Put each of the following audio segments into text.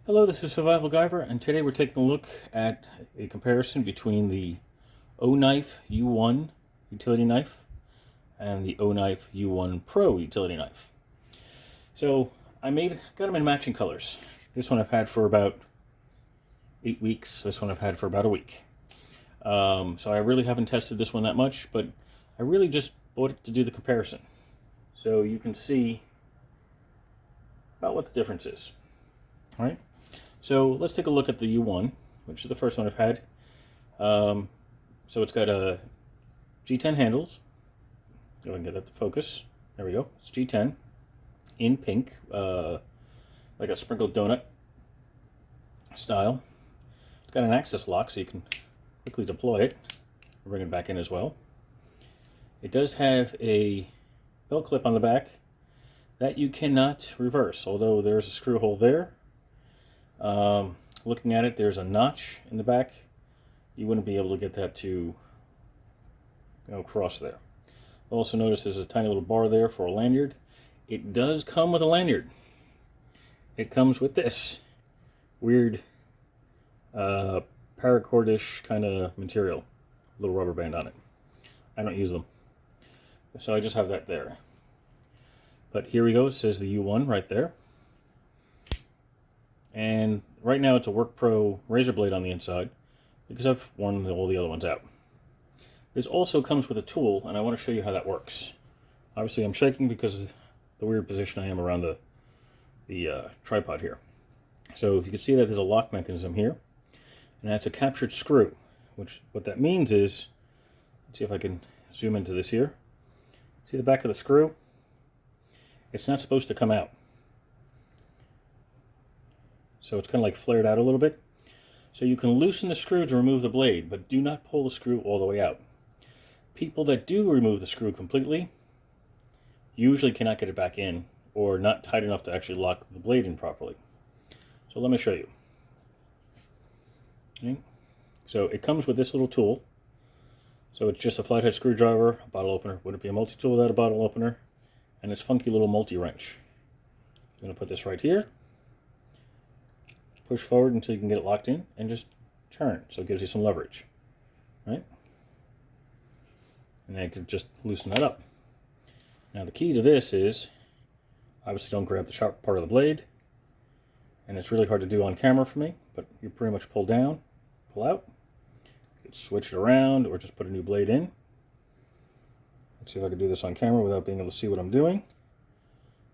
Hello, this is Survival-gyver, and today we're taking a look at a comparison between the Oknife U1 utility knife and the Oknife U1 Pro utility knife. So got them in matching colors. This one I've had for about 8 weeks. This one I've had for about a week. So I really haven't tested this one that much, but I really just bought it to do the comparison. So you can see about what the difference is. All right. So let's take a look at the U1, which is the first one I've had. So it's got a G10 handles. Go ahead and get that to focus. There we go. It's G10 in pink, like a sprinkled donut style. It's got an access lock so you can quickly deploy it. I'll bring it back in as well. It does have a belt clip on the back that you cannot reverse, although there's a screw hole there. Looking at it, there's a notch in the back. You wouldn't be able to get that to go across there. Also notice there's a tiny little bar there for a lanyard. It does come with a lanyard. It comes with this weird paracord-ish kind of material, little rubber band on it. I don't use them, so I just have that there. But here we go. It says the U1 right there. And right now it's a Work Pro razor blade on the inside because I've worn all the other ones out. This also comes with a tool, and I want to show you how that works. Obviously I'm shaking because of the weird position I am around the tripod here. So you can see that there's a lock mechanism here, and that's a captured screw, which what that means is, let's see if I can zoom into this here. See the back of the screw? It's not supposed to come out. So it's kind of like flared out a little bit. So you can loosen the screw to remove the blade, but do not pull the screw all the way out. People that do remove the screw completely usually cannot get it back in, or not tight enough to actually lock the blade in properly. So let me show you. Okay. So it comes with this little tool. So it's just a flathead screwdriver, a bottle opener. Would it be a multi-tool without a bottle opener? And this funky little multi-wrench. I'm going to put this right here. Push forward until you can get it locked in, and just turn, so it gives you some leverage, right? And then you can just loosen that up. Now the key to this is, obviously don't grab the sharp part of the blade, and it's really hard to do on camera for me, but you pretty much pull down, pull out, you can switch it around, or just put a new blade in. Let's see if I can do this on camera without being able to see what I'm doing.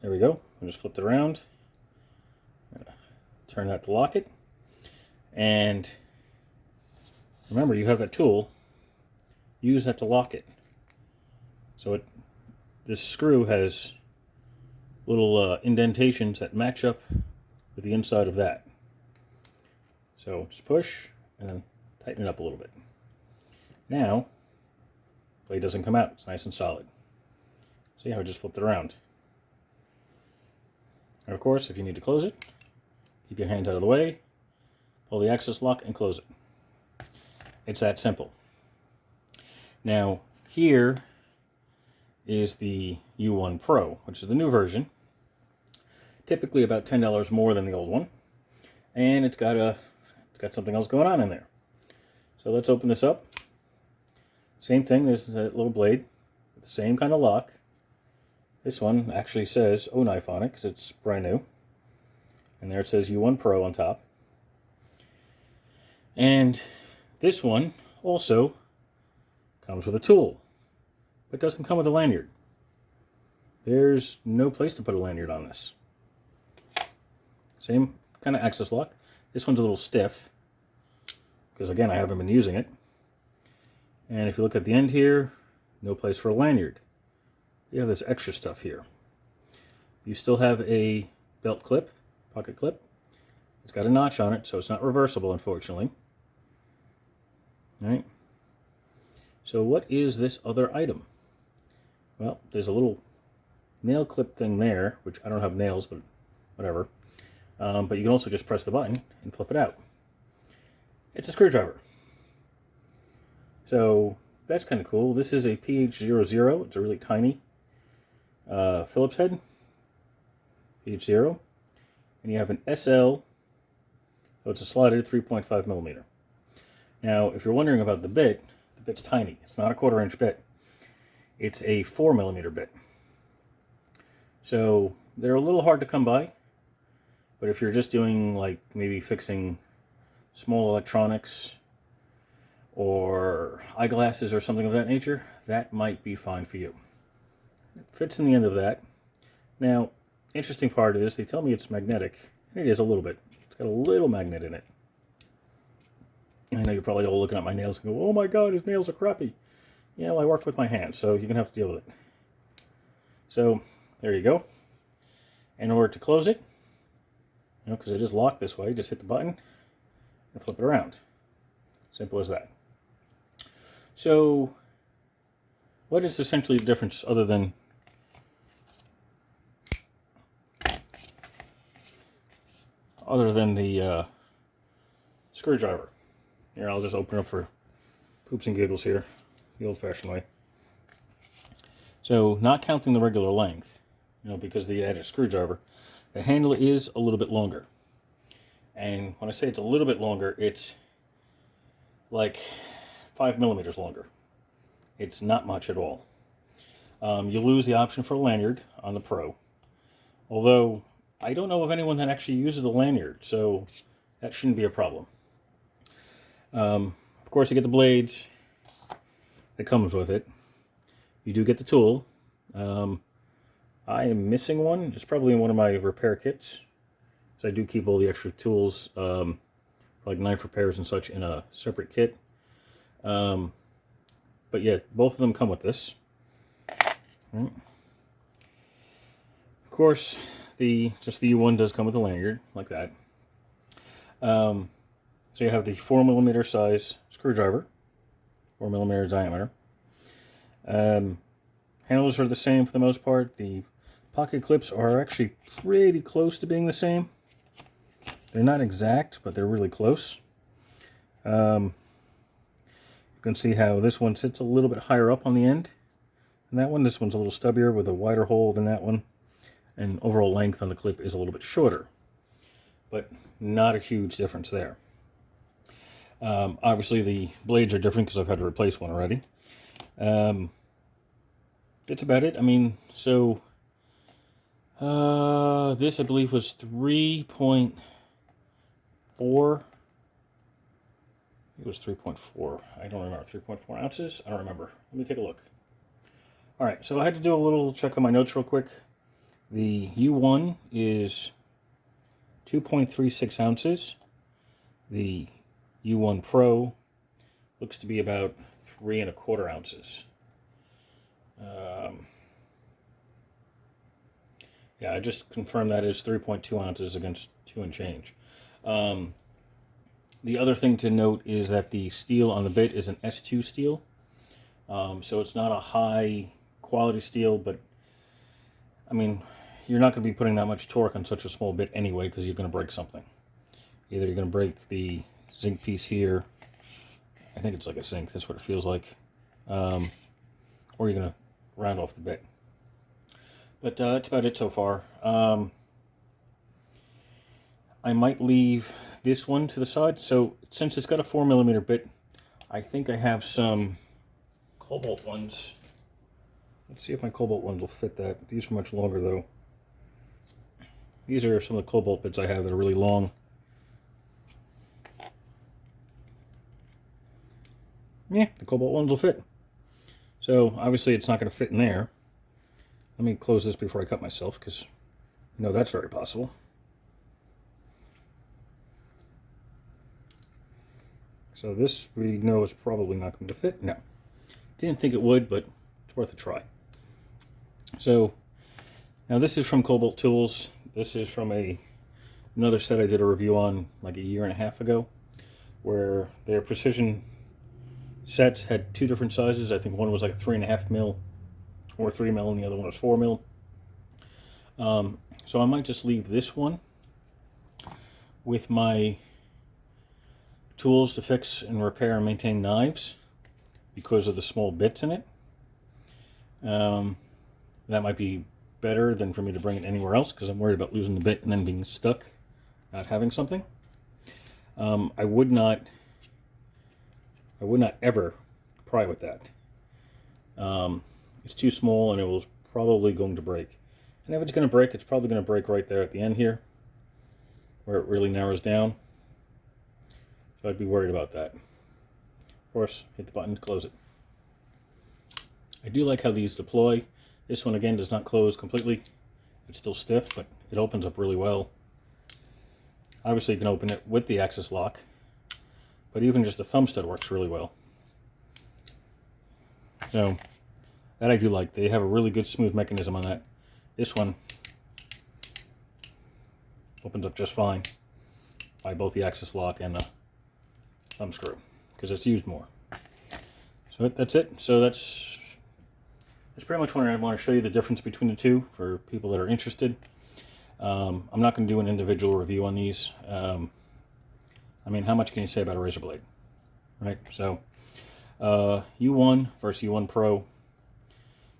There we go. I just flipped it around. Turn that to lock it, and remember, you have that tool. Use that to lock it. So this screw has little indentations that match up with the inside of that. So just push and then tighten it up a little bit. Now, blade doesn't come out. It's nice and solid. See how I just flipped it around. And of course, if you need to close it, keep your hands out of the way, pull the access lock, and close it. It's that simple. Now, here is the U1 Pro, which is the new version. Typically about $10 more than the old one. And it's got something else going on in there. So let's open this up. Same thing, there's that little blade with the same kind of lock. This one actually says Oknife on it because it's brand new. And there it says U1 Pro on top. And this one also comes with a tool, but doesn't come with a lanyard. There's no place to put a lanyard on this. Same kind of access lock. This one's a little stiff, because again, I haven't been using it. And if you look at the end here, no place for a lanyard. You have this extra stuff here. You still have a belt clip, pocket clip. It's got a notch on it, so it's not reversible, unfortunately. All right. So what is this other item? Well, there's a little nail clip thing there, which I don't have nails, but whatever. But you can also just press the button and flip it out. It's a screwdriver. So that's kind of cool. This is a PH0. It's a really tiny Phillips head. PH0. And you have an SL3.5 So it's a slotted 3.5 millimeter. Now, if you're wondering about the bit's tiny. It's not a 1/4 inch bit. It's a 4 millimeter bit. So they're a little hard to come by, but if you're just doing like maybe fixing small electronics or eyeglasses or something of that nature, that might be fine for you. It fits in the end of that. Now, interesting part is they tell me it's magnetic, and it is a little bit. It's got a little magnet in it. I know you're probably all looking at my nails and go, oh my god, his nails are crappy. You know, I work with my hands, so you're going to have to deal with it. So, there you go. In order to close it, you know, because I just locked this way, just hit the button and flip it around. Simple as that. So, what is essentially the difference other than the screwdriver? Here, I'll just open up for poops and giggles here, the old-fashioned way. So, not counting the regular length, you know, because the added screwdriver, the handle is a little bit longer. And when I say it's a little bit longer, it's like 5 millimeters longer. It's not much at all. You lose the option for a lanyard on the Pro. Although, I don't know of anyone that actually uses the lanyard, so that shouldn't be a problem. Of course, you get the blades that comes with it. You do get the tool. I am missing one. It's probably in one of my repair kits. So I do keep all the extra tools, like knife repairs and such, in a separate kit. But yeah, both of them come with this. Right. Of course, just the U1 does come with a lanyard, like that. So you have the 4 millimeter size screwdriver, 4 millimeter diameter. Handles are the same for the most part. The pocket clips are actually pretty close to being the same. They're not exact, but they're really close. You can see how this one sits a little bit higher up on the end than that one. This one's a little stubbier with a wider hole than that one. And overall length on the clip is a little bit shorter. But not a huge difference there. Obviously the blades are different because I've had to replace one already. That's about it. I mean, so this I believe was 3.4. It was 3.4. I don't remember. 3.4 ounces? I don't remember. Let me take a look. All right, so I had to do a little check on my notes real quick. The U1 is 2.36 ounces. The U1 Pro looks to be about 3.25 ounces. Yeah, I just confirmed that is 3.2 ounces against 2 and change. The other thing to note is that the steel on the bit is an S2 steel. So it's not a high quality steel, but I mean, you're not going to be putting that much torque on such a small bit anyway because you're going to break something. Either you're going to break the zinc piece here. I think it's like a zinc, that's what it feels like. Or you're going to round off the bit. But that's about it so far. I might leave this one to the side. So since it's got a 4 millimeter bit, I think I have some cobalt ones. Let's see if my cobalt ones will fit that. These are much longer though. These are some of the cobalt bits I have that are really long. Yeah, the cobalt ones will fit. So obviously it's not going to fit in there. Let me close this before I cut myself, because you know that's very possible. So this we know is probably not going to fit. No. Didn't think it would, but it's worth a try. So now this is from Cobalt Tools. This is from another set I did a review on like a year and a half ago, where their precision sets had two different sizes. I think one was like a 3.5 mil or 3 mil, and the other one was 4 mil. So I might just leave this one with my tools to fix and repair and maintain knives because of the small bits in it. That might be better than for me to bring it anywhere else because I'm worried about losing the bit and then being stuck not having something. I would not ever pry with that. It's too small and it was probably going to break. And if it's going to break, it's probably going to break right there at the end here, where it really narrows down. So I'd be worried about that. Of course, hit the button to close it. I do like how these deploy. This one, again, does not close completely. It's still stiff, but it opens up really well. Obviously, you can open it with the access lock, but even just the thumb stud works really well. So, that I do like. They have a really good smooth mechanism on that. This one opens up just fine by both the access lock and the thumb screw, because it's used more. So that's it. So that's pretty much what I want to show you, the difference between the two for people that are interested. I'm not going to do an individual review on these. I mean, how much can you say about a razor blade, right? So U1 versus U1 Pro.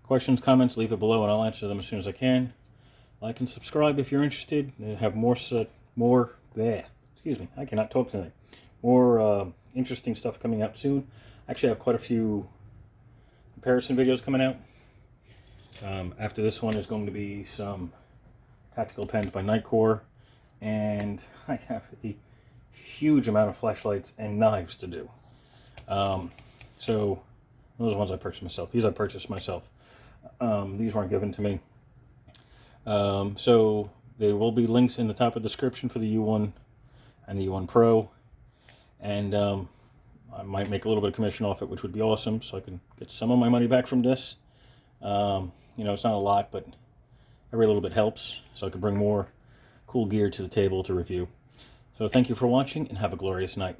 Questions, comments, leave it below and I'll answer them as soon as I can. Like and subscribe if you're interested. I have more excuse me, I cannot talk tonight. More interesting stuff coming out soon. Actually, I have quite a few comparison videos coming out. After this one is going to be some tactical pens by Nightcore, and I have a huge amount of flashlights and knives to do. So those are ones I purchased myself. These I purchased myself. These weren't given to me. So there will be links in the top of the description for the U1 and the U1 Pro, and I might make a little bit of commission off it, which would be awesome, so I can get some of my money back from this. You know, it's not a lot, but every little bit helps, so I can bring more cool gear to the table to review. So thank you for watching, and have a glorious night.